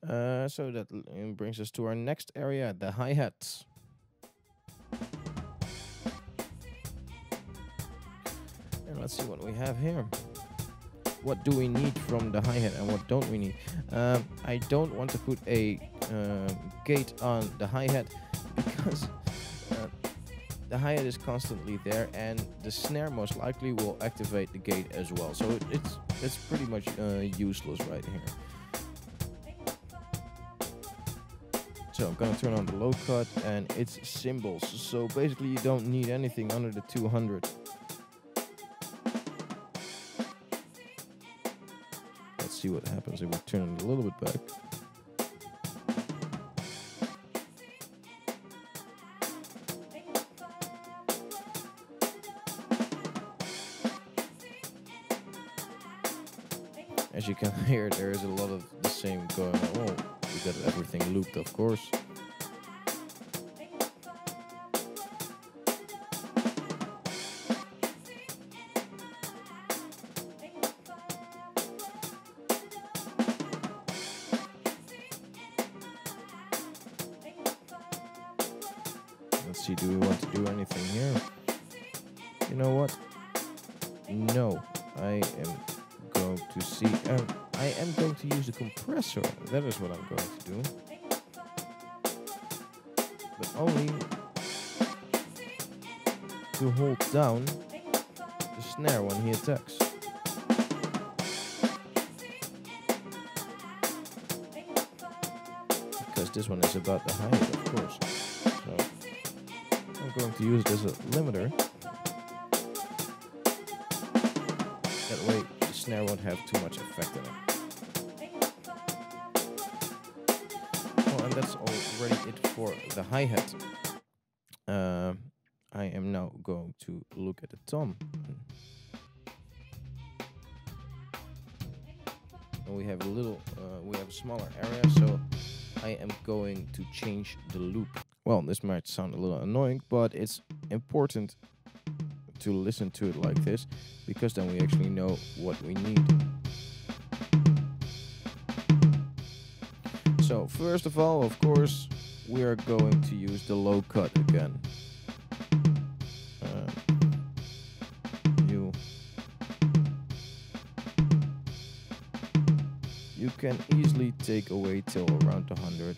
So that brings us to our next area, the hi-hats. And let's see what we have here. What do we need from the hi-hat and what don't we need? I don't want to put a gate on the hi-hat because the hi-hat is constantly there, and the snare most likely will activate the gate as well. So it's pretty much useless right here. So I'm gonna turn on the low cut, and it's cymbals. So basically, you don't need anything under the 200. Let's see what happens if we turn it a little bit back. As you can hear, there is a lot of the same going on. Oh, we got everything looped, of course. Let's see, do we want to do anything here? You know what? No, I am going to see. I am going to use a compressor. That is what I'm going to do. But only to hold down the snare when he attacks. Because this one is about the hi-hat, of course. So I'm going to use it as a limiter. That way the snare won't have too much effect in it. Well, and that's already it for the hi-hat. I am now going to look at the tom. And we have a little, we have a smaller area, so I am going to change the loop. Well, this might sound a little annoying, but it's important to listen to it like this, because then we actually know what we need. So first of all, of course, we are going to use the low cut again. You can easily take away till around 100.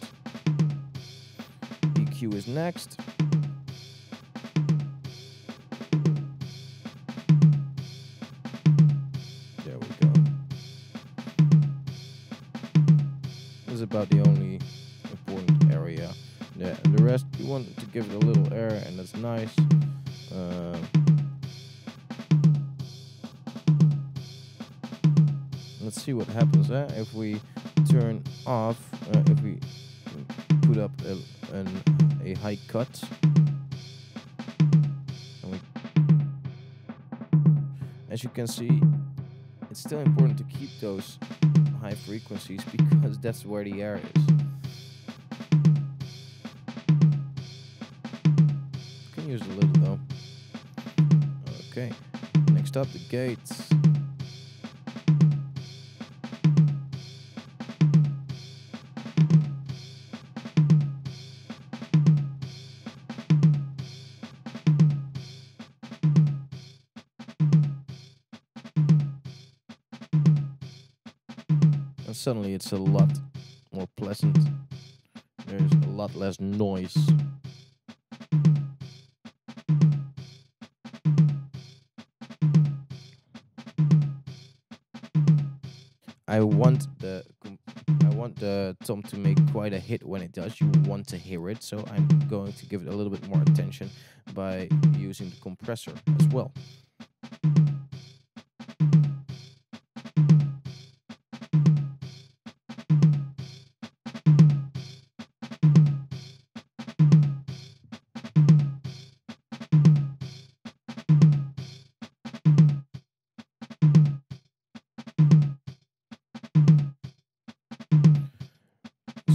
EQ is next. There we go. This is about the only important area. Yeah, the rest you want to give it a little air, and that's nice. Let's see what happens if we turn off, if we put up a high cut. And as you can see, it's still important to keep those high frequencies because that's where the air is. You can use a little though. Okay, next up the gates. Suddenly it's a lot more pleasant. There's a lot less noise. I want the tom to make quite a hit when it does. You want to hear it, so I'm going to give it a little bit more attention by using the compressor as well.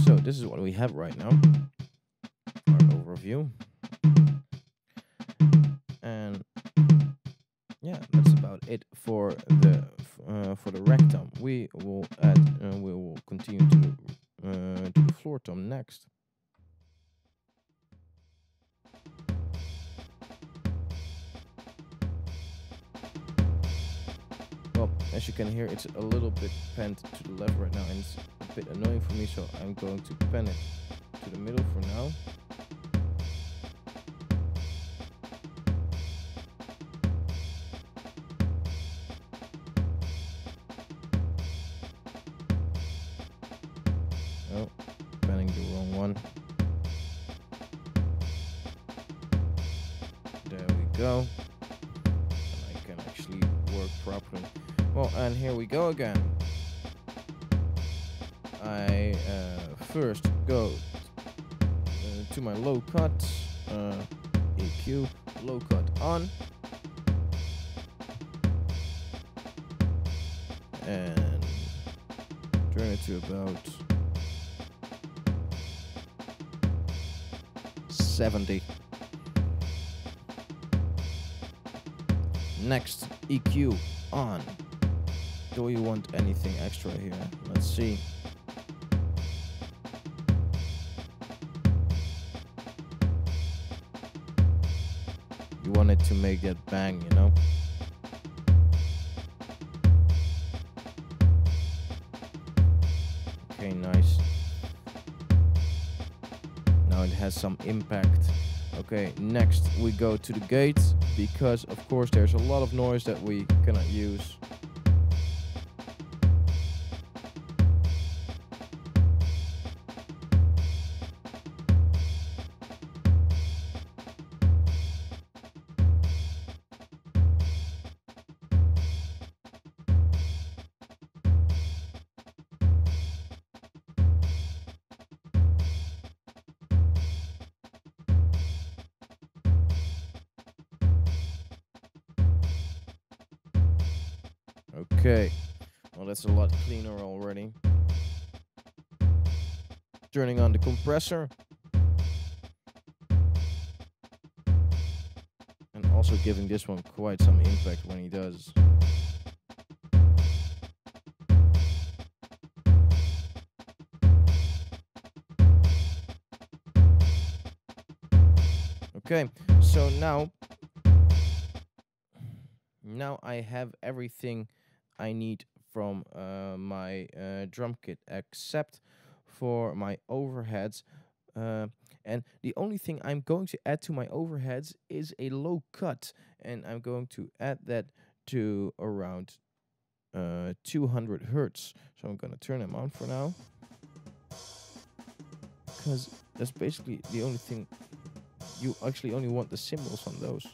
So this is what we have right now, our overview, and yeah, that's about it for the rectum. We will continue to short tom next. Well, as you can hear, it's a little bit panned to the left right now, and it's a bit annoying for me, so I'm going to pan it to the middle for now. Oh, panning the wrong one. There we go. And I can actually work properly. Well, and here we go again. I first go to my low cut, EQ, low cut on, and turn it to about 70. Next, EQ on. Do you want anything extra here? Let's see. You want it to make that bang, you know? Okay, nice. Now it has some impact. Okay, next we go to the gate, because of course there's a lot of noise that we cannot use. Okay, well that's a lot cleaner already. Turning on the compressor. And also giving this one quite some impact when he does. Okay, so now I have everything I need from my drum kit, except for my overheads. And the only thing I'm going to add to my overheads is a low cut, and I'm going to add that to around 200 hertz. So I'm going to turn them on for now, because that's basically the only thing. You actually only want the cymbals on those.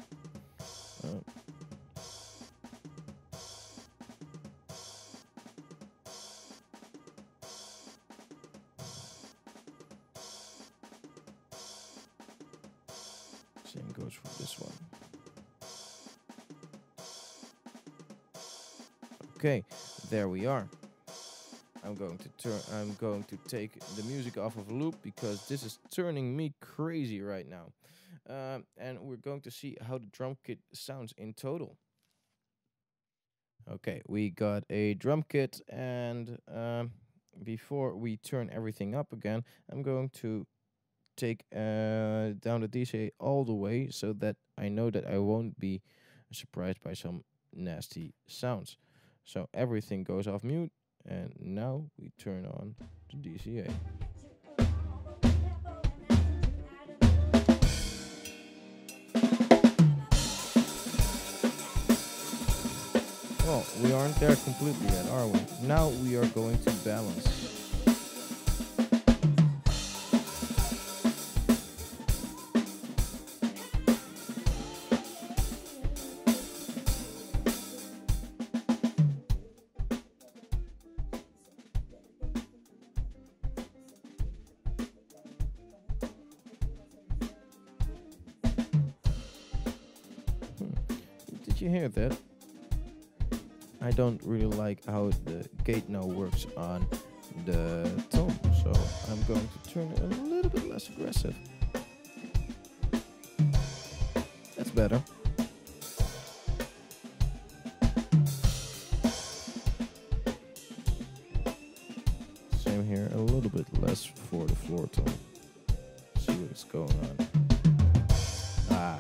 Same goes for this one. Okay, there we are. I'm going to take the music off of loop, because this is turning me crazy right now. And we're going to see how the drum kit sounds in total. Okay, we got a drum kit, and before we turn everything up again, I'm going to take down the DCA all the way, so that I know that I won't be surprised by some nasty sounds. So everything goes off mute, and now we turn on the DCA. Well, we aren't there completely yet, are we? Now we are going to balance. Did you hear that? I don't really like how the gate now works on the tone, so I'm going to turn it a little bit less aggressive. That's better. Same here, a little little bit less for the floor tone. See what's going on. Ah.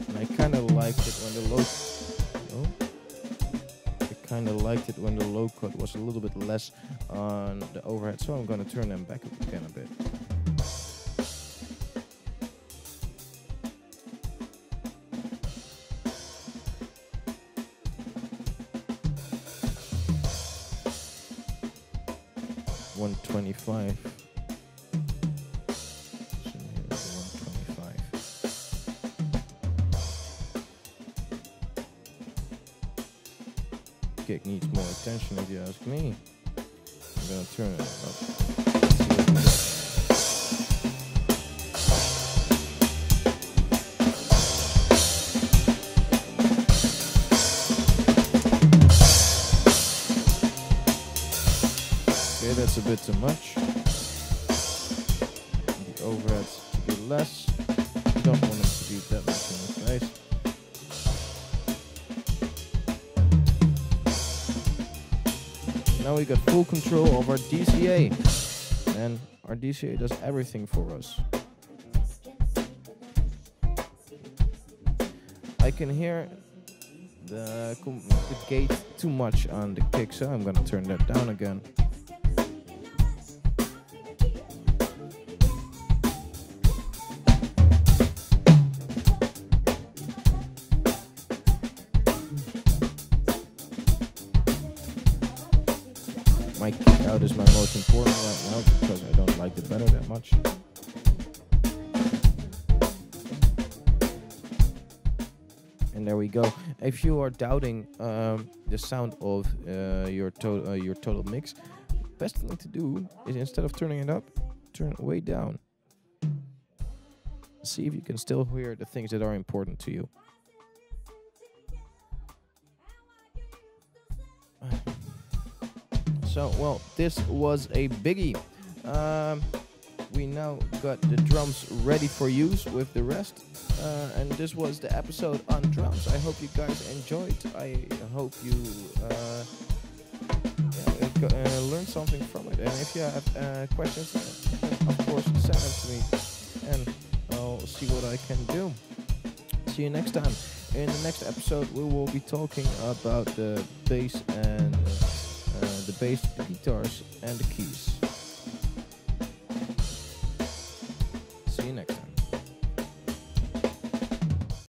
And I kind of liked it when the low. I kind of liked it when the low cut was a little bit less on the overhead, so I'm gonna turn them back up again a bit. $125. So here's $125. Gig needs more attention if you ask me. I'm gonna turn it up. Let's see what we get. Okay, that's a bit too much. The overheads to be less. You don't want it to be that much in the face. Now we got full control of our DCA. And our DCA does everything for us. I can hear the gate too much on the kick, so I'm gonna turn that down again. My kick out is my most important right now because I don't like the pedal that much. And there we go. If you are doubting the sound of your total mix, best thing to do is instead of turning it up, turn it way down. See if you can still hear the things that are important to you. So, well, this was a biggie. We now got the drums ready for use with the rest. And this was the episode on drums. I hope you guys enjoyed. I hope you learned something from it. And if you have questions, of course, send them to me. And I'll see what I can do. See you next time. In the next episode, we will be talking about the bass and the bass, the guitars, and the keys.